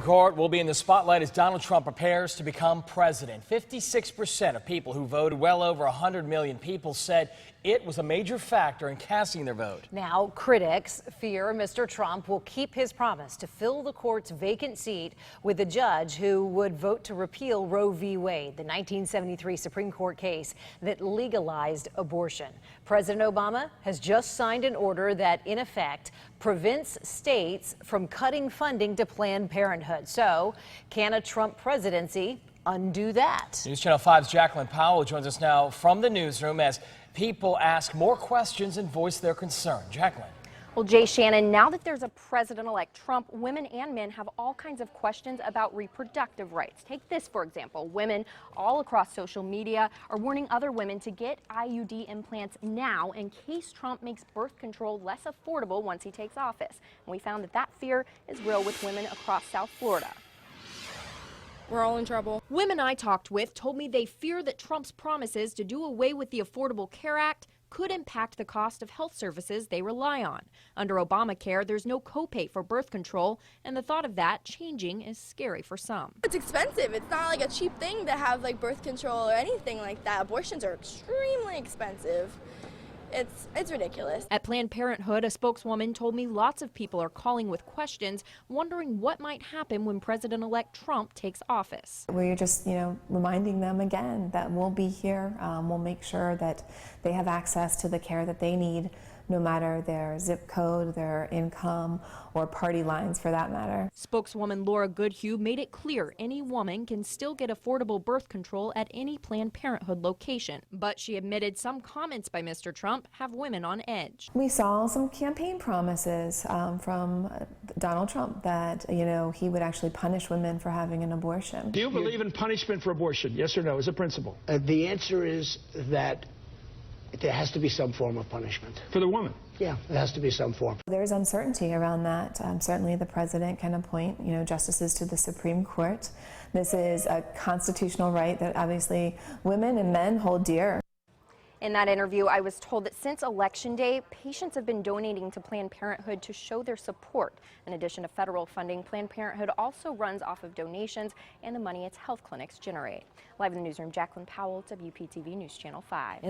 Court will be in the spotlight as Donald Trump prepares to become president. 56% of people who voted, well over 100 million people, said it was a major factor in casting their vote. Now, critics fear Mr. Trump will keep his promise to fill the court's vacant seat with a judge who would vote to repeal Roe v. Wade, the 1973 Supreme Court case that legalized abortion. President Obama has just signed an order that, in effect, prevents states from cutting funding to Planned Parenthood. So, can a Trump presidency undo that? News Channel 5's Jacqueline Powell joins us now from the newsroom as people ask more questions and voice their concern. Jacqueline. Well, Jay Shannon, now that there's a president-elect Trump, women and men have all kinds of questions about reproductive rights. Take this, for example. Women all across social media are warning other women to get IUD implants now in case Trump makes birth control less affordable once he takes office. And we found that that fear is real with women across South Florida. We're all in trouble. Women I talked with told me they fear that Trump's promises to do away with the Affordable Care Act could impact the cost of health services they rely on. Under Obamacare, there's no copay for birth control, and the thought of that changing is scary for some. It's expensive. It's not like a cheap thing to have like birth control or anything like that. Abortions are extremely expensive. It's ridiculous. At Planned Parenthood, a spokeswoman told me lots of people are calling with questions, wondering what might happen when President-elect Trump takes office. We're just, reminding them again that we'll be here. We'll make sure that they have access to the care that they need, no matter their zip code, their income, or party lines for that matter. Spokeswoman Laura Goodhue made it clear any woman can still get affordable birth control at any Planned Parenthood location. But she admitted some comments by Mr. Trump have women on edge. We saw some campaign promises from Donald Trump that, he would actually punish women for having an abortion. Do you believe in punishment for abortion? Yes or no, as a principle? The answer is that there has to be some form of punishment. For the woman? Yeah, there has to be some form. There's uncertainty around that. Certainly the president can appoint, justices to the Supreme Court. This is a constitutional right that obviously women and men hold dear. In that interview, I was told that since Election Day, patients have been donating to Planned Parenthood to show their support. In addition to federal funding, Planned Parenthood also runs off of donations and the money its health clinics generate. Live in the newsroom, Jacqueline Powell, WPTV News Channel 5.